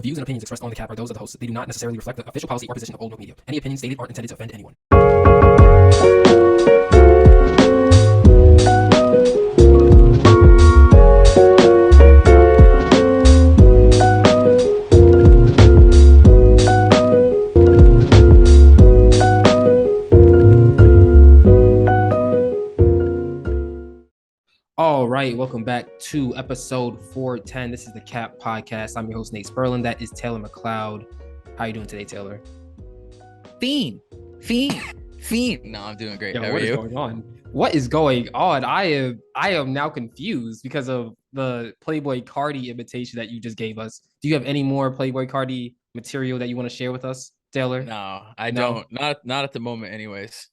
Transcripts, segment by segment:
The views and opinions expressed on the cap are those of the hosts. They do not necessarily reflect the official policy or position of OldMilk Media. Any opinions stated aren't intended to offend anyone. All right, welcome back to episode 410. This is the Cap Podcast. I'm your host, Nate Sperlin. That is Taylor McLeod. How are you doing today, Taylor? Fiend. No, I'm doing great. Yo, How what are is you? going on? What is going on? I am now confused because of the Playboy Cardi imitation that you just gave us. Do you have any more Playboy Cardi material that you want to share with us, Taylor? No, I No? don't. Not at the moment, anyways.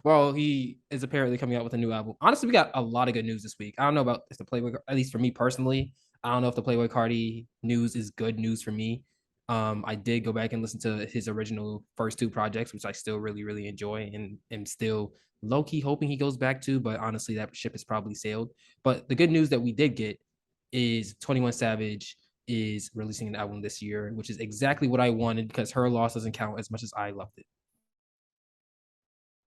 Well, he is apparently coming out with a new album. Honestly, we got a lot of good news this week. I don't know about if the Playboy, at least for me personally, I don't know if the Playboy Cardi news is good news for me. I did go back and listen to his original first two projects, which I still really enjoy, and am still low key hoping he goes back to. But honestly, that ship has probably sailed. But the good news that we did get is 21 Savage is releasing an album this year, which is exactly what I wanted because Her Loss doesn't count as much as I loved it.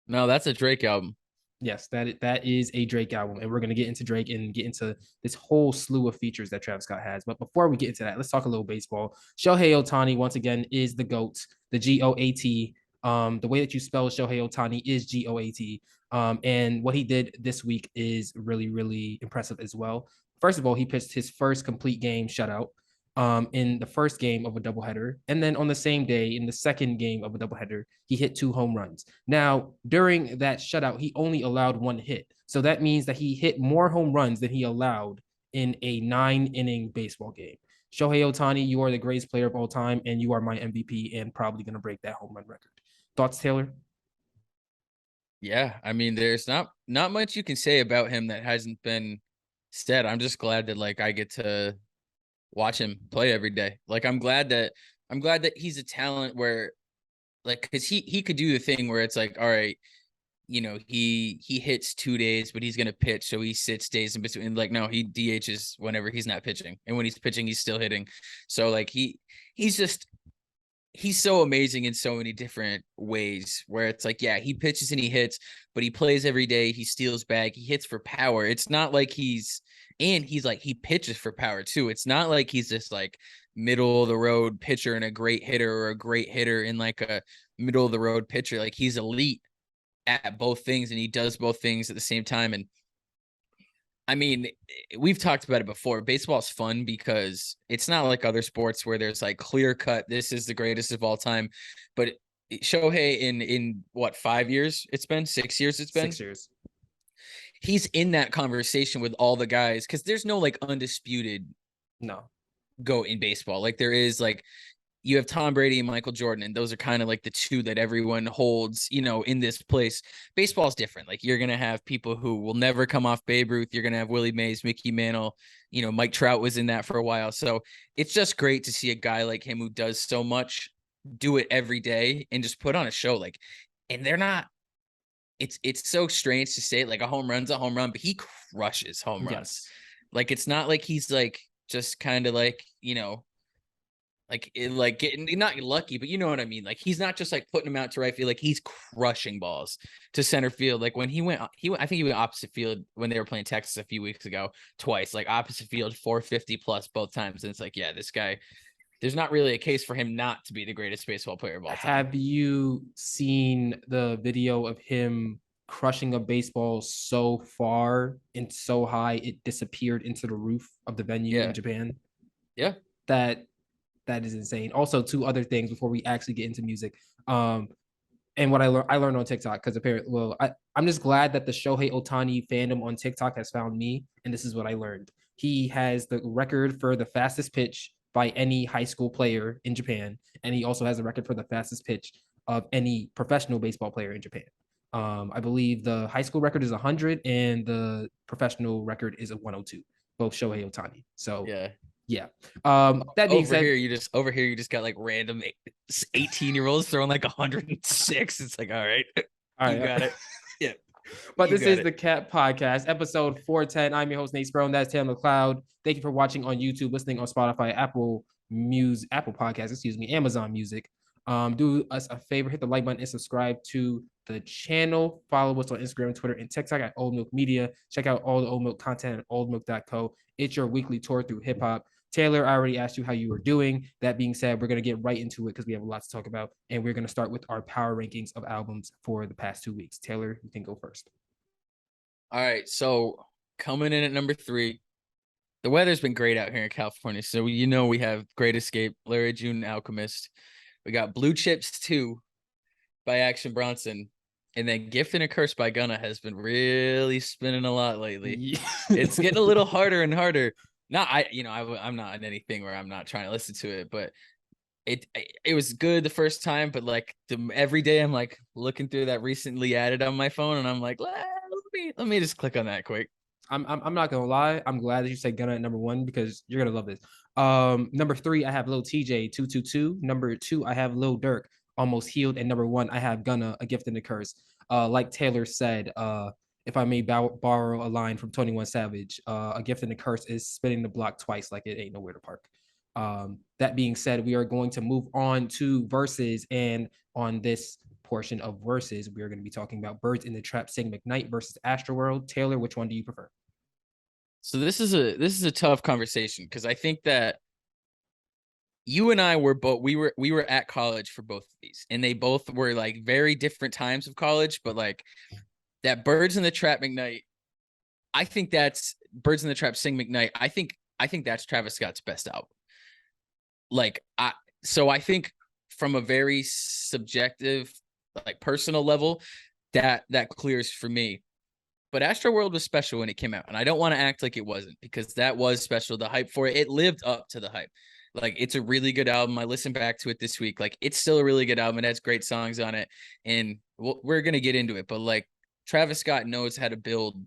No, that's a Drake album. Yes, that is a Drake album, and we're gonna get into Drake and get into this whole slew of features that Travis Scott has. But before we get into that, let's talk a little baseball. Shohei Ohtani once again is the GOAT, the GOAT. The way that you spell Shohei Ohtani is GOAT. And what he did this week is really impressive as well. First of all, he pitched his first complete game shutout in the first game of a doubleheader. And then on the same day, in the second game of a doubleheader, he hit 2 home runs. Now, during that shutout, he only allowed 1 hit. So that means that he hit more home runs than he allowed in a 9-inning baseball game. Shohei Ohtani, you are the greatest player of all time, and you are my MVP and probably going to break that home run record. Thoughts, Taylor? Yeah, I mean, there's not much you can say about him that hasn't been said. I'm just glad that I get to watch him play every day. I'm glad that he's a talent where because he could do the thing where it's all right, he hits 2 days, but he's gonna pitch, so he sits days in between. No, he DHs whenever he's not pitching, and when he's pitching, he's still hitting. So he's so amazing in so many different ways where it's yeah, he pitches and he hits, but he plays every day. He steals bag. He hits for power. It's not like he pitches for power too. It's not like he's this middle of the road pitcher and a great hitter, or a great hitter and a middle of the road pitcher. He's elite at both things, and he does both things at the same time. And I mean, we've talked about it before. Baseball's fun because it's not like other sports where there's clear cut, this is the greatest of all time. But Shohei in what, 5 years? It's been 6 years. It's been 6 years. He's in that conversation with all the guys because there's no undisputed GOAT in baseball. There is you have Tom Brady and Michael Jordan, and those are kind of the two that everyone holds, in this place. Baseball's different. You're going to have people who will never come off Babe Ruth. You're going to have Willie Mays, Mickey Mantle, Mike Trout was in that for a while. So it's just great to see a guy like him who does so much, do it every day and just put on a show. And they're not, it's so strange to say a home run's a home run, but he crushes home runs. Yes. It's not he's just kind of getting not lucky, but you know what I mean. He's not just putting him out to right field. He's crushing balls to center field. When I think he went opposite field when they were playing Texas a few weeks ago, twice, opposite field, 450 plus both times. And it's yeah, this guy, there's not really a case for him not to be the greatest baseball player of all time. Have you seen the video of him crushing a baseball so far and so high it disappeared into the roof of the venue in Japan? Yeah. That is insane. Also, 2 other things before we actually get into music. And what I learned on TikTok, because apparently, I'm just glad that the Shohei Ohtani fandom on TikTok has found me, and this is what I learned. He has the record for the fastest pitch by any high school player in Japan, and he also has a record for the fastest pitch of any professional baseball player in Japan. I believe the high school record is 100, and the professional record is a 102. Both Shohei Ohtani. So yeah. That being said, you just got random 18-year-olds throwing 106. It's all right, you got it. Yeah. But this is the Cap Podcast, episode 410. I'm your host, Nate Sperlin. That's Taylor McLeod. Thank you for watching on YouTube, listening on Spotify, Apple Apple Podcasts, excuse me, Amazon Music. Do us a favor, hit the like button and subscribe to the channel. Follow us on Instagram, Twitter, and TikTok at Old Milk Media. Check out all the Old Milk content at oldmilk.co. It's your weekly tour through hip hop. Taylor, I already asked you how you were doing. That being said, we're going to get right into it because we have a lot to talk about. And we're going to start with our power rankings of albums for the past 2 weeks. Taylor, you can go first. All right. So coming in at number 3, the weather's been great out here in California. So, we have Great Escape, Larry June Alchemist. We got Blue Chips 2 by Action Bronson. And then Gift and a Curse by Gunna has been really spinning a lot lately. Yeah. It's getting a little harder and harder. I'm not in anything where I'm not trying to listen to it, but it was good the first time, but like every day I'm like looking through that recently added on my phone, and I'm like, let me just click on that quick. I'm not gonna lie, I'm glad that you said Gunna at number 1 because you're gonna love this. Number 3, I have Lil TJ 222. Number 2, I have Lil Durk Almost Healed, and number 1, I have Gunna A Gift and a Curse. Like Taylor said, if I may borrow a line from 21 Savage, A Gift and a Curse is spinning the block twice like it ain't nowhere to park. That being said, we are going to move on to verses, and on this portion of verses, we are going to be talking about Birds in the Trap Sing McKnight versus Astroworld. Taylor, which one do you prefer? So this is a tough conversation because I think that you and I were we were at college for both of these, and they both were like very different times of college, but like that Birds in the Trap McKnight, I think that's Birds in the Trap Sing McKnight. I think that's Travis Scott's best album. I think from a very subjective, like personal level, that clears for me. But Astroworld was special when it came out, and I don't want to act like it wasn't, because that was special. The hype for it lived up to the hype. Like, it's a really good album. I listened back to it this week. Like, it's still a really good album. It has great songs on it, and we're gonna get into it. But like, Travis Scott knows how to build.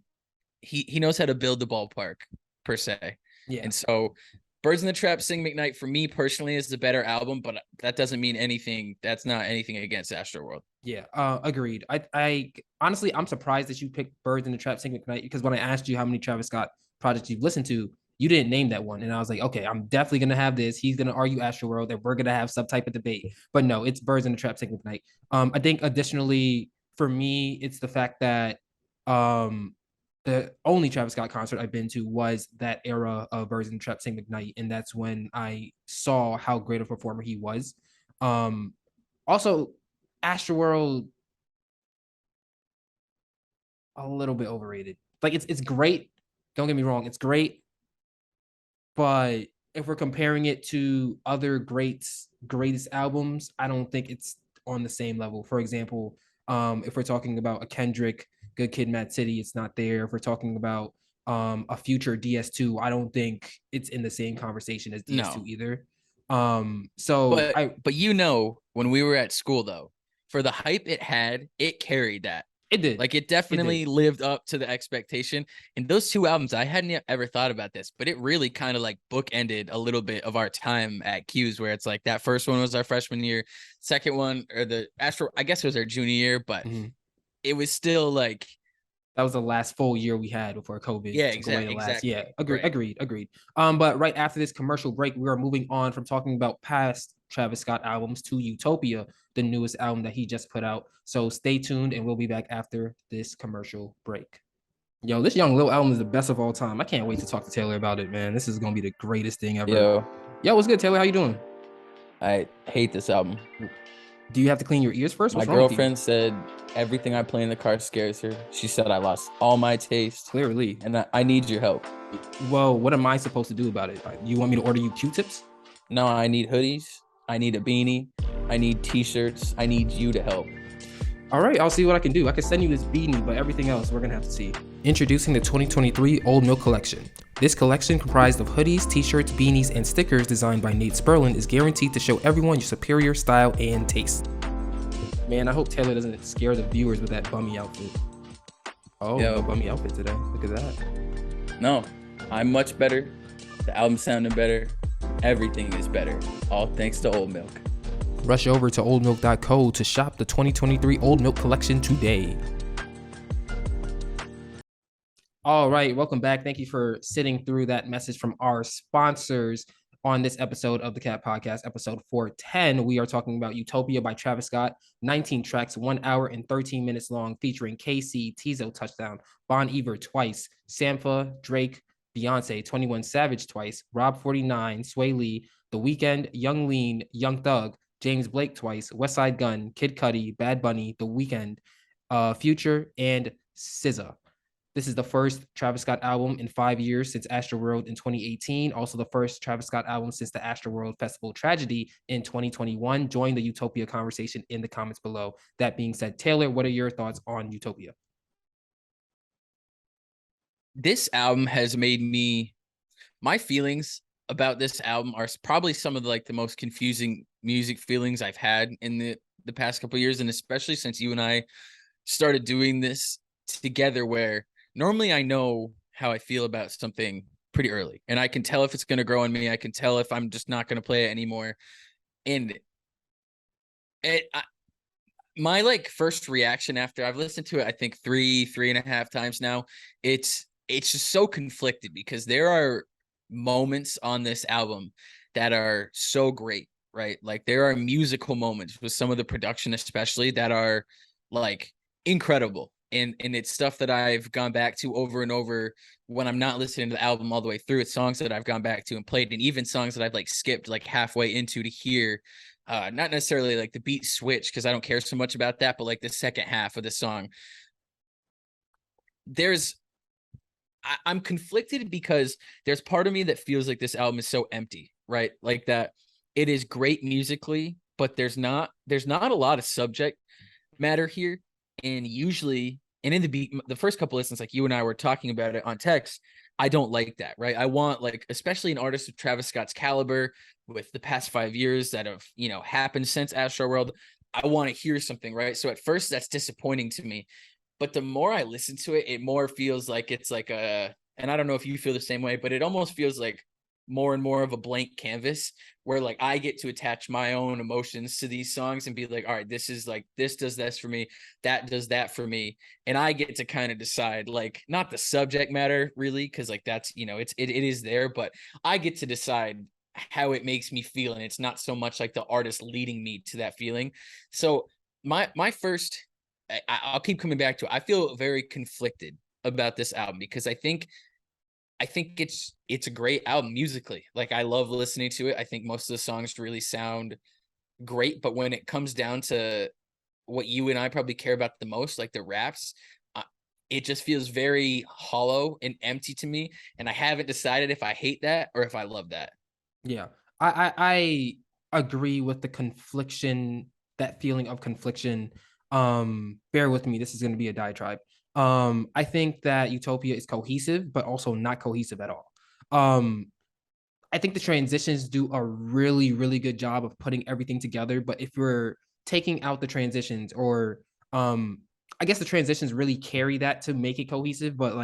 He knows how to build the ballpark, per se. Yeah. And so Birds in the Trap Sing McKnight for me personally is the better album, but that doesn't mean anything. That's not anything against Astroworld. Yeah, agreed. I honestly, I'm surprised that you picked Birds in the Trap Sing McKnight, because when I asked you how many Travis Scott projects you've listened to, you didn't name that one. And I was like, okay, I'm definitely going to have this. He's going to argue Astroworld, and we're going to have some type of debate. But no, it's Birds in the Trap Sing McKnight. I think additionally, for me, it's the fact that the only Travis Scott concert I've been to was that era of Birds in the Trap Sing McKnight. And that's when I saw how great a performer he was. Also, Astroworld, a little bit overrated. Like, it's great. Don't get me wrong, it's great. But if we're comparing it to other greatest albums, I don't think it's on the same level. For example, if we're talking about a Kendrick, Good Kid, Mad City, it's not there. If we're talking about a future DS2, I don't think it's in the same conversation as DS2 either. But when we were at school, though, for the hype it had, it carried that. It did. Like, it definitely lived up to the expectation. And those two albums, I hadn't ever thought about this, but it really kind of like bookended a little bit of our time at Q's, where it's like that first one was our freshman year, second one, or I guess it was our junior year, but it was still like, that was the last full year we had before COVID. Yeah, exactly. Yeah, agreed. But right after this commercial break, we are moving on from talking about past Travis Scott albums to Utopia, the newest album that he just put out. So stay tuned, and we'll be back after this commercial break. Yo, this Young Lil album is the best of all time. I can't wait to talk to Taylor about it, man. This is gonna be the greatest thing ever. Yo, what's good, Taylor? How you doing? I hate this album. Do you have to clean your ears first? My girlfriend said everything I play in the car scares her. She said I lost all my taste. Clearly. And I need your help. Well, what am I supposed to do about it? You want me to order you Q-tips? No, I need hoodies. I need a beanie. I need t-shirts. I need you to help. All right, I'll see what I can do. I can send you this beanie, but everything else we're going to have to see. Introducing the 2023 Old Milk Collection. This collection, comprised of hoodies, t-shirts, beanies, and stickers designed by Nate Sperlin, is guaranteed to show everyone your superior style and taste. Man, I hope Taylor doesn't scare the viewers with that bummy outfit. Oh, no bummy outfit today. Look at that. No, I'm much better. The album sounded better. Everything is better. All thanks to Old Milk. Rush over to oldmilk.co to shop the 2023 Old Milk Collection today. All right, welcome back. Thank you for sitting through that message from our sponsors. On this episode of the Cat Podcast, episode 410, we are talking about Utopia by Travis Scott, 19 tracks, 1 hour and 13 minutes long, featuring KC, Tizo Touchdown, Bon Iver twice, Sampha, Drake, Beyonce, 21 Savage twice, Rob 49, Sway Lee, The Weeknd, Young Lean, Young Thug, James Blake twice, Westside Gunn, Kid Cudi, Bad Bunny, The Weeknd, Future, and SZA. This is the first Travis Scott album in 5 years since Astroworld in 2018. Also the first Travis Scott album since the Astroworld Festival Tragedy in 2021. Join the Utopia conversation in the comments below. That being said, Taylor, what are your thoughts on Utopia? This album has made my feelings about this album are probably some of the most confusing music feelings I've had in the past couple of years, and especially since you and I started doing this together, where normally I know how I feel about something pretty early, and I can tell if it's going to grow on me. I can tell if I'm just not going to play it anymore. And my first reaction after I've listened to it, I think three and a half times now, it's just so conflicted, because there are moments on this album that are so great, right? Like there are musical moments with some of the production, especially, that are incredible. And it's stuff that I've gone back to over and over when I'm not listening to the album all the way through. It's songs that I've gone back to and played, and even songs that I've skipped halfway into to hear. Not necessarily the beat switch, because I don't care so much about that, but the second half of the song. I'm conflicted, because there's part of me that feels like this album is so empty, right? Like that it is great musically, but there's not a lot of subject matter here. And usually, and in the first couple listens, you and I were talking about it on text, I don't like that, right? I want especially an artist of Travis Scott's caliber, with the past 5 years that have, happened since Astroworld, I want to hear something, right? So at first that's disappointing to me, but the more I listen to it, it more feels like it's and I don't know if you feel the same way, but it almost feels like more and more of a blank canvas, where I get to attach my own emotions to these songs and be like, all right, this is this does this for me, that does that for me. And I get to kind of decide, not the subject matter really, because that's, it is there, but I get to decide how it makes me feel. And it's not so much the artist leading me to that feeling. So my first, I'll keep coming back to it. I feel very conflicted about this album, because I think it's a great album musically. I love listening to it. I think most of the songs really sound great, but when it comes down to what you and I probably care about the most, the raps, it just feels very hollow and empty to me. And I haven't decided if I hate that or if I love that. Yeah, I agree with the confliction, that feeling of confliction. Bear with me. This is going to be a diatribe. I think that Utopia is cohesive, but also not cohesive at all. I think the transitions do a really, really good job of putting everything together. But if we're taking out the transitions, or I guess the transitions really carry that to make it cohesive, but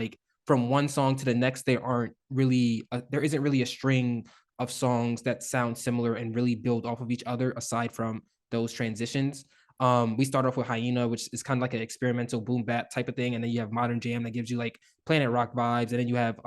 from one song to the next, there isn't really a string of songs that sound similar and really build off of each other aside from those transitions. We start off with Hyena, which is kind of like an experimental boom bap type of thing, and then you have Modern Jam that gives you Planet Rock vibes, and then you have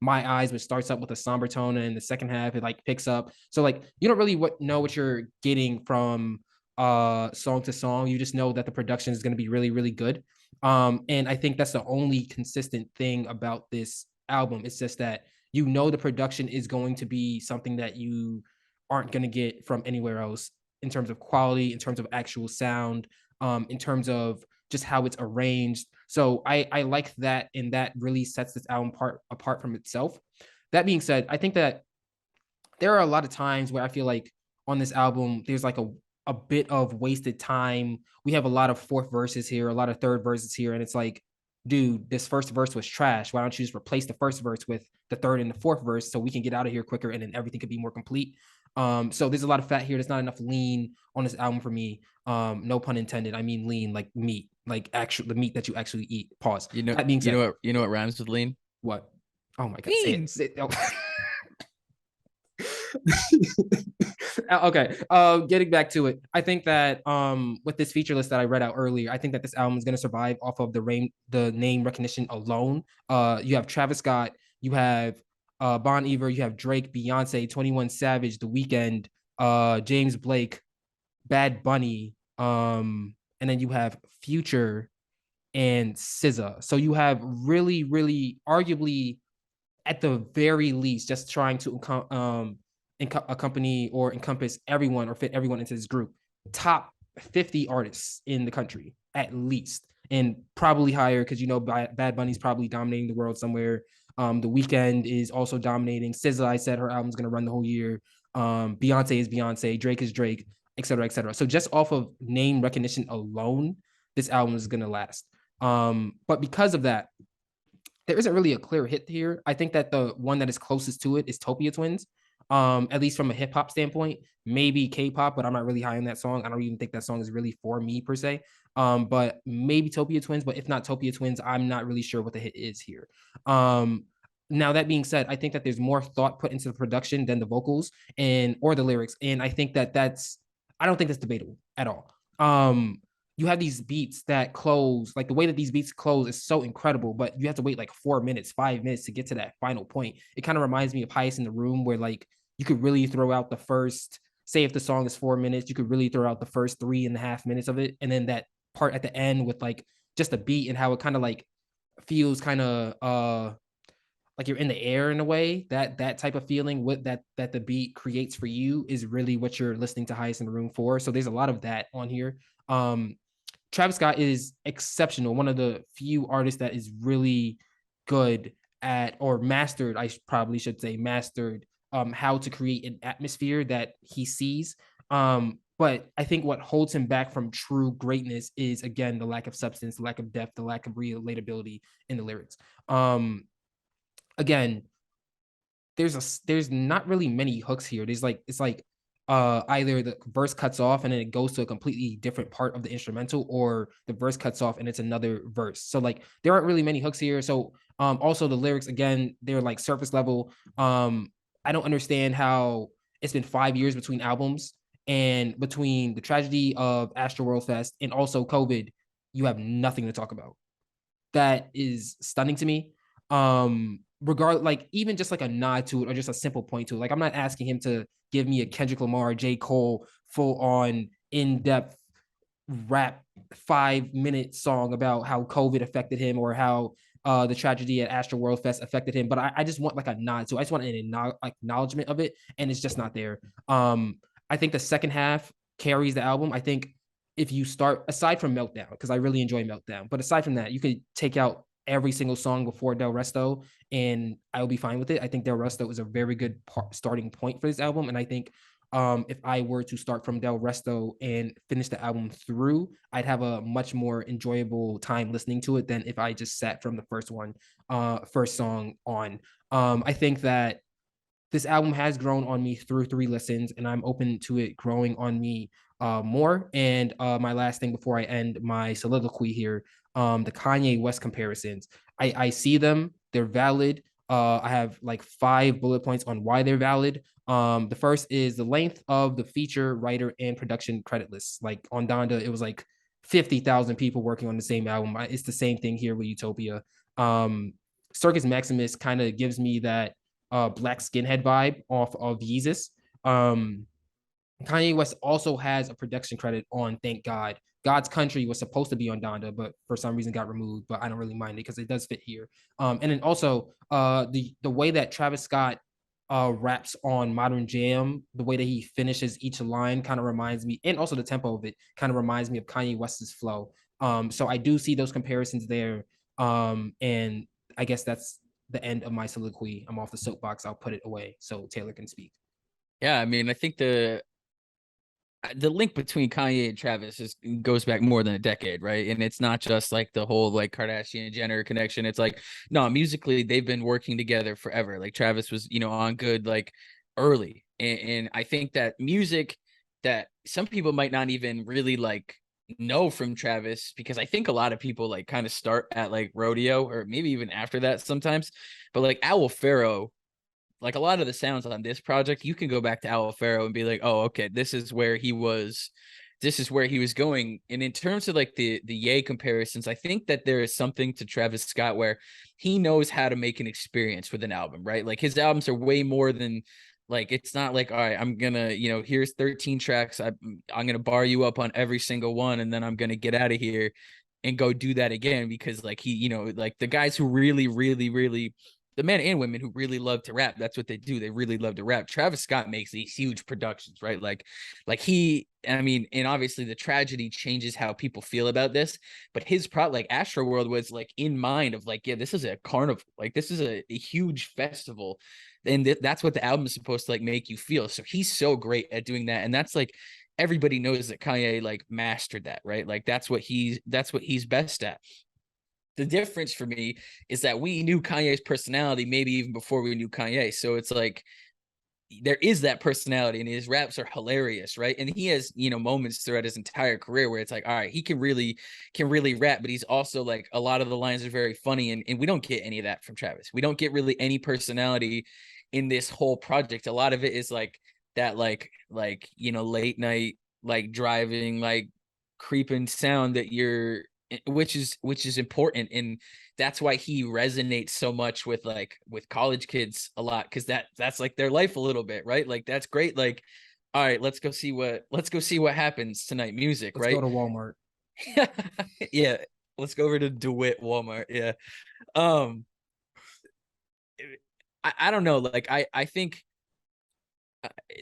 My Eyes, which starts up with a somber tone, and in the second half it picks up. So you don't really know what you're getting from song to song. You just know that the production is going to be really, really good. And I think that's the only consistent thing about this album. It's just that the production is going to be something that you aren't going to get from anywhere else, in terms of quality, in terms of actual sound, in terms of just how it's arranged. So I like that, and that really sets this album apart from itself. That being said, I think that there are a lot of times where I feel on this album, there's a bit of wasted time. We have a lot of fourth verses here, a lot of third verses here, and it's dude, this first verse was trash. Why don't you just replace the first verse with the third and the fourth verse so we can get out of here quicker, and then everything could be more complete. So there's a lot of fat here. There's not enough lean on this album for me. No pun intended. I mean lean, like meat, the meat that you actually eat. Pause. That being said, you know what rhymes with lean? What? Oh my god. Lean. Say it. Oh. Okay. Getting back to it, I think that with this feature list that I read out earlier, I think that this album is going to survive off of the name recognition alone. You have Travis Scott, you have Bon Iver, you have Drake, Beyonce, 21 Savage, The Weeknd, James Blake, Bad Bunny, and then you have Future and SZA. So you have really, really, arguably, at the very least, just trying to accompany or encompass everyone or fit everyone into this group. Top 50 artists in the country, at least, and probably higher because Bad Bunny's probably dominating the world somewhere. The Weeknd is also dominating. SZA, I said her album's gonna run the whole year. Beyonce is Beyonce. Drake is Drake, et cetera, et cetera. So just off of name recognition alone, this album is gonna last. But because of that, there isn't really a clear hit here. I think that the one that is closest to it is Topia Twins. At least from a hip hop standpoint, maybe K-pop, but I'm not really high on that song. I don't even think that song is really for me per se. But maybe Topia Twins, but if not Topia Twins, I'm not really sure what the hit is here. Now that being said, I think that there's more thought put into the production than the vocals or the lyrics, and I think that I don't think that's debatable at all. You have these beats that close, like the way that these beats close is so incredible, but you have to wait like 4 minutes, 5 minutes to get to that final point. It kind of reminds me of Highest in the Room, where like you could really throw out the first, say if the song is 4 minutes, you could really throw out the first 3.5 minutes of it. And then that part at the end with like just a beat and how it kind of like feels kind of like you're in the air in a way. That type of feeling with that the beat creates for you is really what you're listening to Highest in the Room for. So there's a lot of that on here. Travis Scott is exceptional. One of the few artists that is really good at, or mastered, I probably should say, mastered how to create an atmosphere that he sees. But I think what holds him back from true greatness is, again, the lack of substance, the lack of depth, the lack of relatability in the lyrics. Again, there's not really many hooks here. It's like either the verse cuts off and then it goes to a completely different part of the instrumental, or the verse cuts off and it's another verse. So like there aren't really many hooks here. So also the lyrics, again, they're like surface level. I don't understand how it's been 5 years between albums, and between the tragedy of Astroworld Fest and also COVID, you have nothing to talk about. That is stunning to me. Like even just like a nod to it or just a simple point to it. Like I'm not asking him to give me a Kendrick Lamar, J. Cole, full on in-depth rap 5-minute song about how COVID affected him or how the tragedy at Astroworld Fest affected him. But I just want like a nod to it. I just want an acknowledgement of it, and it's just not there. I think the second half carries the album. I think if you start, aside from Meltdown, because I really enjoy Meltdown, but aside from that, you could take out every single song before Del Resto and I will be fine with it. I think Del Resto is a very good starting point for this album. And I think if I were to start from Del Resto and finish the album through, I'd have a much more enjoyable time listening to it than if I just sat from the first song on. I think that this album has grown on me through 3 listens, and I'm open to it growing on me more. And my last thing before I end my soliloquy here, the Kanye West comparisons. I see them, they're valid. I have like 5 bullet points on why they're valid. The first is the length of the feature, writer, and production credit lists. Like on Donda, it was like 50,000 people working on the same album. It's the same thing here with Utopia. Circus Maximus kind of gives me that black skinhead vibe off of Yeezus. Kanye West also has a production credit on Thank God. God's Country was supposed to be on Donda, but for some reason got removed. But I don't really mind it because it does fit here. And then also the way that Travis Scott raps on Modern Jam, the way that he finishes each line kind of reminds me, and also the tempo of it kind of reminds me of Kanye West's flow. So I do see those comparisons there. And I guess that's the end of my soliloquy. I'm off the soapbox. I'll put it away so Taylor can speak. Yeah, I mean, I think the link between Kanye and Travis goes back more than a decade, right? And it's not just like the whole like Kardashian Jenner connection. It's like, no, musically they've been working together forever. Like Travis was, on Good like early, and I think that music that some people might not even really like know from Travis, because I think a lot of people like kind of start at like Rodeo or maybe even after that sometimes, but like Owl Pharaoh, like a lot of the sounds on this project, you can go back to Owl Pharaoh and be like, oh, okay, this is where he was this is where he was going. And in terms of like the Ye comparisons, I think that there is something to Travis Scott where he knows how to make an experience with an album, right? Like his albums are way more than like, it's not like, all right, I'm gonna, here's 13 tracks. I'm gonna bar you up on every single one, and then I'm gonna get out of here and go do that again. Because like he, like the guys who really, really, really, the men and women who really love to rap, that's what they do. They really love to rap. Travis Scott makes these huge productions, right? Like he, I mean, and obviously the tragedy changes how people feel about this, but his like Astroworld was like in mind of like, yeah, this is a carnival, like this is a huge festival, and that's what the album is supposed to like make you feel. So he's so great at doing that, and that's like everybody knows that Kanye like mastered that, right? Like that's what he's best at. The difference for me is that we knew Kanye's personality maybe even before we knew Kanye. So it's like there is that personality, and his raps are hilarious, right? And he has, moments throughout his entire career where it's like, all right, he can really rap, but he's also like, a lot of the lines are very funny, and we don't get any of that from Travis. We don't get really any personality in this whole project. A lot of it is like that, like late night, like driving, like creeping sound that you're, which is important, and that's why he resonates so much with college kids a lot, because that's like their life a little bit, right? Like that's great. Like, all right, let's go see what happens tonight, music. Let's right, go to Walmart. yeah, let's go over to DeWitt Walmart. Yeah. um I don't know, like I think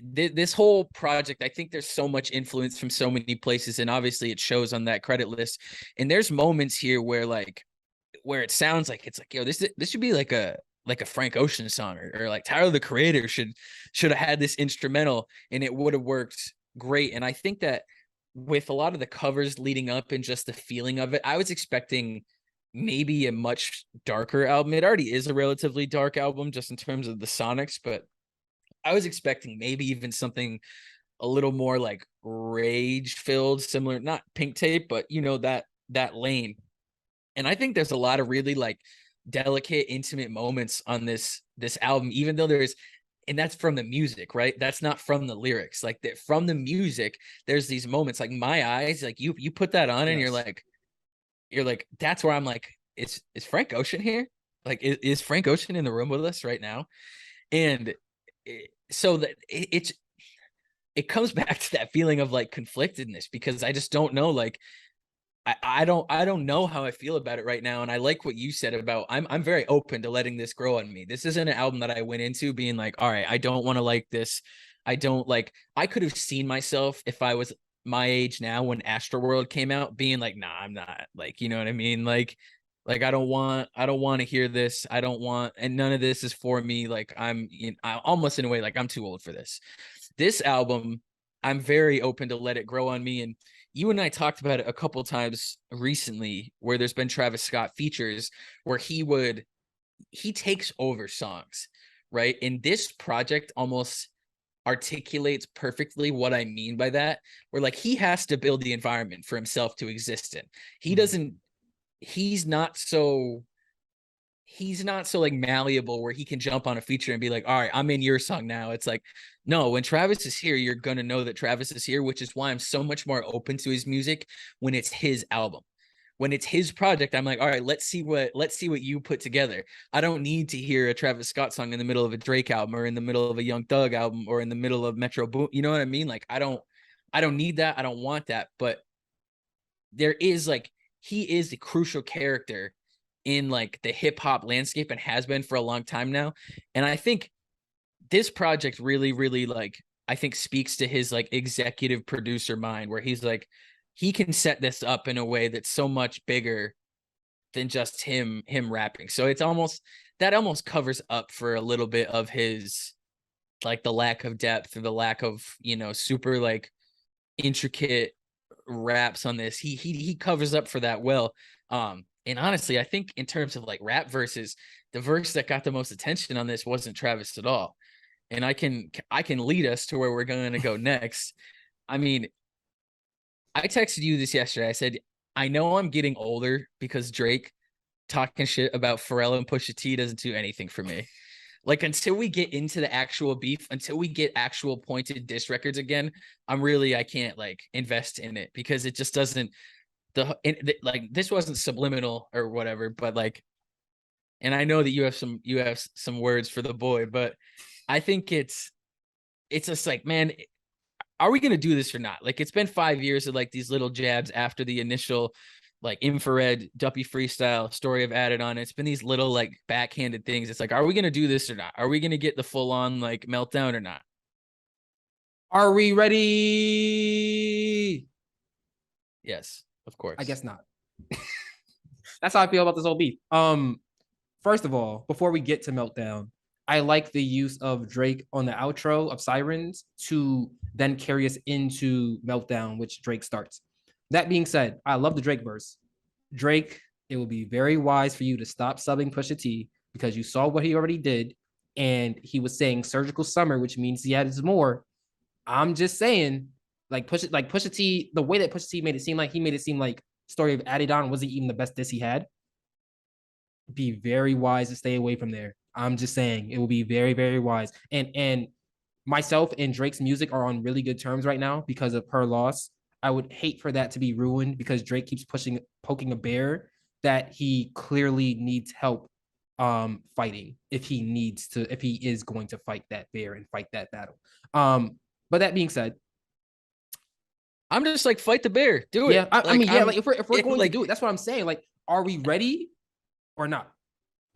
this whole project, I think there's so much influence from so many places, and obviously it shows on that credit list. And there's moments here where it sounds like it's like, yo, this should be like a Frank Ocean song, or like Tyler the Creator should have had this instrumental, and it would have worked great. And I think that with a lot of the covers leading up and just the feeling of it, I was expecting maybe a much darker album. It already is a relatively dark album just in terms of the sonics, but I was expecting maybe even something a little more like rage filled, similar, not Pink Tape, but that lane. And I think there's a lot of really like delicate, intimate moments on this album, even though and that's from the music, right? That's not from the lyrics. Like that, from the music, there's these moments like My Eyes, like you put that on, and Yes. you're like, that's where I'm like, is Frank Ocean here? Like, is Frank Ocean in the room with us right now? And so that it comes back to that feeling of like conflictedness, because I just don't know, like I don't know how I feel about it right now. And I like what you said about I'm very open to letting this grow on me. This isn't an album that I went into being like, all right, I don't want to like this. I could have seen myself, if I was my age now when Astroworld came out, being like, nah, I'm not, like, you know what I mean? Like I don't want to hear this. I don't want, and none of this is for me. Like I'm almost in a way like I'm too old for this. This album, I'm very open to let it grow on me. And you and I talked about it a couple times recently, where there's been Travis Scott features where he takes over songs, right? And this project almost articulates perfectly what I mean by that, where like he has to build the environment for himself to exist in. He doesn't, he's not so like malleable where he can jump on a feature and be like, all right, I'm in your song now. It's like, no, when Travis is here, you're going to know that Travis is here, which is why I'm so much more open to his music when it's his album. When it's his project, I'm like, all right, let's see what you put together. I don't need to hear a Travis Scott song in the middle of a Drake album, or in the middle of a Young Thug album, or in the middle of Metro Boom. You know what I mean? Like, I don't need that. I don't want that. But there is like, he is a crucial character in like the hip hop landscape, and has been for a long time now. And I think this project really, really like, I think speaks to his like executive producer mind, where he's like, he can set this up in a way that's so much bigger than just him rapping. So it's almost covers up for a little bit of his, like the lack of depth, or the lack of, super like intricate raps on this. He covers up for that well. And honestly, I think in terms of like rap verses, the verse that got the most attention on this wasn't Travis at all. And I can lead us to where we're going to go next. I mean, I texted you this yesterday. I said, I know I'm getting older because Drake talking shit about Pharrell and Pusha T doesn't do anything for me. Like until we get into the actual beef, until we get actual pointed diss records again, I can't like invest in it because it just doesn't like this wasn't subliminal or whatever, but like, and I know that you have some words for the boy, but I think it's just like, man, are we gonna do this or not? Like it's been 5 years of like these little jabs after the initial like infrared Duppy freestyle story I've added on. It's been these little like backhanded things. It's like, are we gonna do this or not? Are we gonna get the full on like meltdown or not? Are we ready? Yes, of course. I guess not. That's how I feel about this whole beef. First of all, before we get to meltdown, I like the use of Drake on the outro of Sirens to then carry us into meltdown, which Drake starts. That being said, I love the Drake verse. Drake, it will be very wise for you to stop subbing Pusha T because you saw what he already did, and he was saying surgical summer, which means he had more. I'm just saying, like Pusha T, the way that Pusha T made it seem like Story of Adidon wasn't even the best diss he had. Be very wise to stay away from there. I'm just saying it will be very, very wise. And myself and Drake's music are on really good terms right now because of her loss. I would hate for that to be ruined because Drake keeps poking a bear that he clearly needs help fighting if he is going to fight that bear and fight that battle. But that being said, I'm just like, fight the bear, do it. Yeah, I mean, like if we're going to do it, that's what I'm saying. Like, are we ready or not?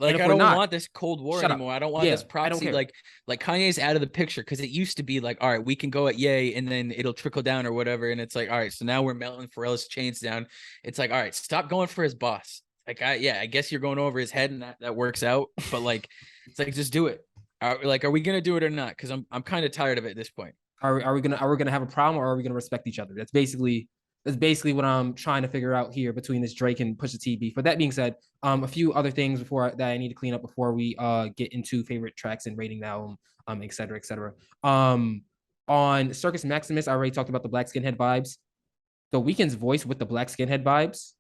Like, I don't want this Cold War anymore. I don't want this proxy. Like Kanye's out of the picture because it used to be like, all right, we can go at yay and then it'll trickle down or whatever. And it's like, all right, so now we're melting Pharrell's chains down. It's like, all right, stop going for his boss. Like, I guess you're going over his head and that works out. But like, it's like, just do it. Are we gonna do it or not? Because I'm kind of tired of it at this point. Are we gonna have a problem, or are we gonna respect each other? That's basically what I'm trying to figure out here between this Drake and Pusha T beef. But that being said, a few other things that I need to clean up before we get into favorite tracks and rating the album, et cetera, et cetera. On Circus Maximus, I already talked about the Black Skinhead vibes. The Weeknd's voice with the Black Skinhead vibes.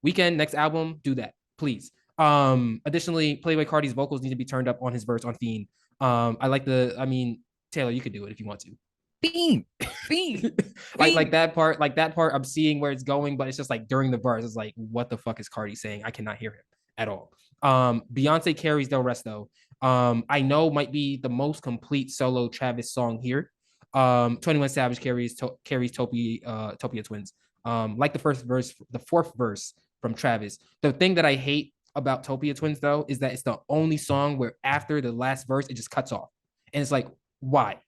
Weeknd next album, do that, please. Additionally, Playboi Carti's vocals need to be turned up on his verse on Fiend. Taylor, you could do it if you want to. Fiend. like that part I'm seeing where it's going, but it's just like during the verse, it's like, what the fuck is Carti saying? I cannot hear him at all. Beyonce carries Del Resto. I know might be the most complete solo Travis song here. 21 Savage carries Topia Twins. Like the fourth verse from Travis. The thing that I hate about Topia Twins though is that it's the only song where after the last verse it just cuts off, and it's like, why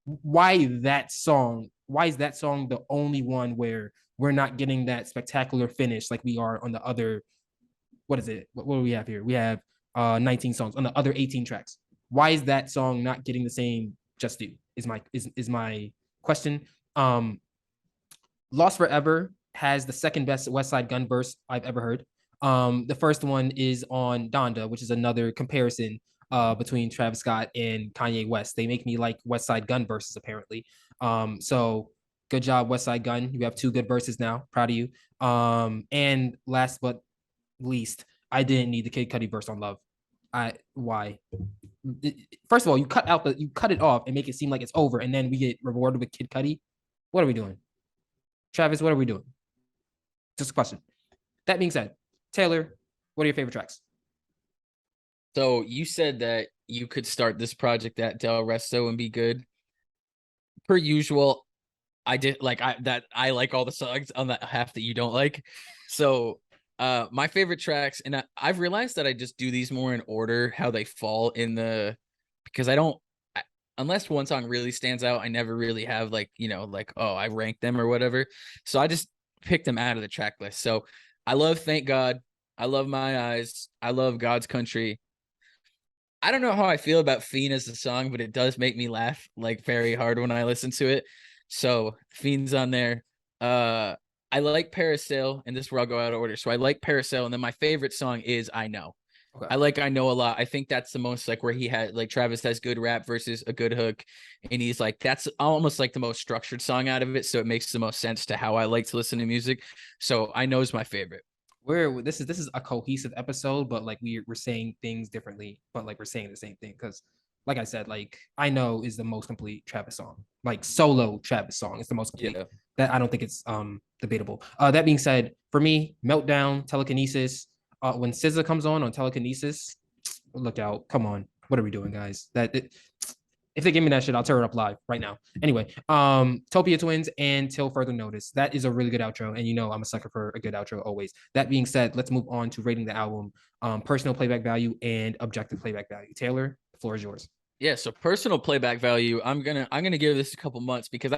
that song? Why is that song the only one where we're not getting that spectacular finish like we are on the other? What is it? What do we have here? We have 19 songs on the other 18 tracks. Why is that song not getting the same just due? Is my question. Lost Forever has the second best West Side Gun verse I've ever heard. The first one is on Donda, which is another comparison between Travis Scott and Kanye West. They make me like West Side Gun verses, apparently. So good job, West Side Gun. You have two good verses now. Proud of you. And last but least, I didn't need the Kid Cudi verse on Love. Why? First of all, you cut it off and make it seem like it's over, and then we get rewarded with Kid Cudi. What are we doing? Travis, what are we doing? Just a question. That being said, Taylor, what are your favorite tracks? So you said that you could start this project at Del Resto and be good. Per usual, I like all the songs on that half that you don't like. So my favorite tracks, and I've realized that I just do these more in order how they fall in the, because unless one song really stands out, I never really have like, I rank them or whatever. So I just pick them out of the track list. So I love Thank God. I love My Eyes. I love God's Country. I don't know how I feel about Fiend as a song, but it does make me laugh like very hard when I listen to it. So Fiend's on there. I like Parasail, and this is where I'll go out of order. So I like Parasail, and then my favorite song is I Know. Okay. I Know a lot. I think that's the most like where he had like Travis has good rap versus a good hook, and he's like, that's almost like the most structured song out of it. So it makes the most sense to how I like to listen to music. So I Know is my favorite. this is a cohesive episode, but like we're saying things differently, but like we're saying the same thing because, like I said, like I know is the most complete Travis song, like solo Travis song is the most complete. Yeah. That I don't think it's debatable. That being said, for me, Meltdown, Telekinesis, when SZA comes on Telekinesis, look out! Come on, what are we doing, guys? If they give me that shit, I'll tear it up live right now. Anyway, Topia Twins and Till Further Notice. That is a really good outro. And you know, I'm a sucker for a good outro always. That being said, let's move on to rating the album, personal playback value and objective playback value. Taylor, the floor is yours. Yeah, so personal playback value, I'm gonna give this a couple months because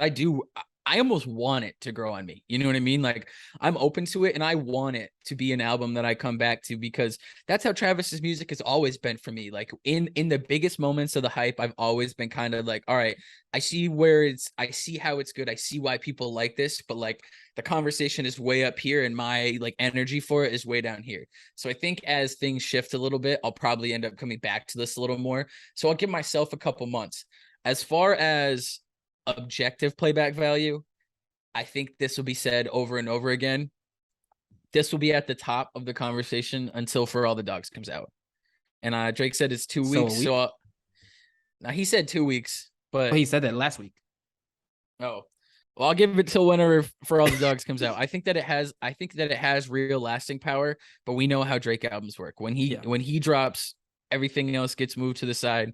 I almost want it to grow on me. You know what I mean? Like I'm open to it and I want it to be an album that I come back to because that's how Travis's music has always been for me. Like in the biggest moments of the hype, I've always been kind of like, all right, I see how it's good. I see why people like this, but like the conversation is way up here and my like energy for it is way down here. So I think as things shift a little bit, I'll probably end up coming back to this a little more. So I'll give myself a couple months. As far as objective playback value, I think this will be said over and over again. This will be at the top of the conversation until For All the Dogs comes out. And Drake said it's 2 weeks. So now he said 2 weeks, but he said that last week. Oh, well, I'll give it till whenever For All the Dogs comes out. I think that it has real lasting power, but we know how Drake albums work. When he drops, everything else gets moved to the side,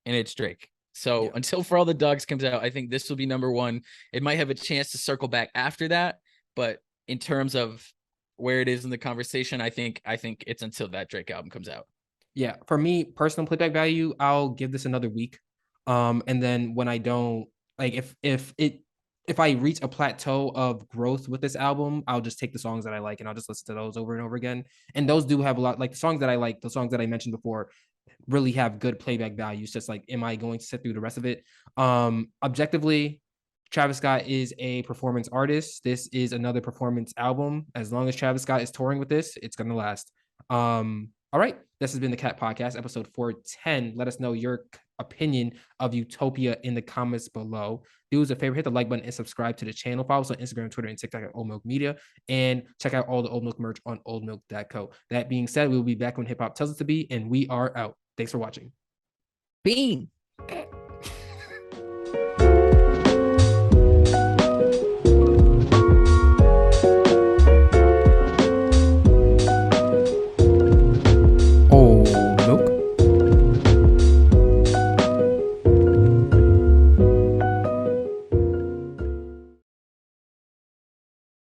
and it's Drake. So until For All the Dogs comes out, I think this will be number one. It might have a chance to circle back after that, but in terms of where it is in the conversation, I think it's until that Drake album comes out. Yeah, for me, personal playback value, I'll give this another week. And then when I don't like if I reach a plateau of growth with this album, I'll just take the songs that I like and I'll just listen to those over and over again. And those do have a lot, like the songs that I like, the songs that I mentioned before, really have good playback values. Just like, am I going to sit through the rest of it? Objectively, Travis Scott is a performance artist. This is another performance album. As long as Travis Scott is touring with this, it's gonna last. All right, this has been the Cat Podcast, episode 410. Let us know your opinion of Utopia in the comments below. Do us a favor, hit the like button and subscribe to the channel. Follow us on Instagram, Twitter, and TikTok at OldMilk Media, and check out all the Old Milk merch on oldmilk.co. That being said, we will be back when hip hop tells us to be, and we are out. Thanks for watching. Bean.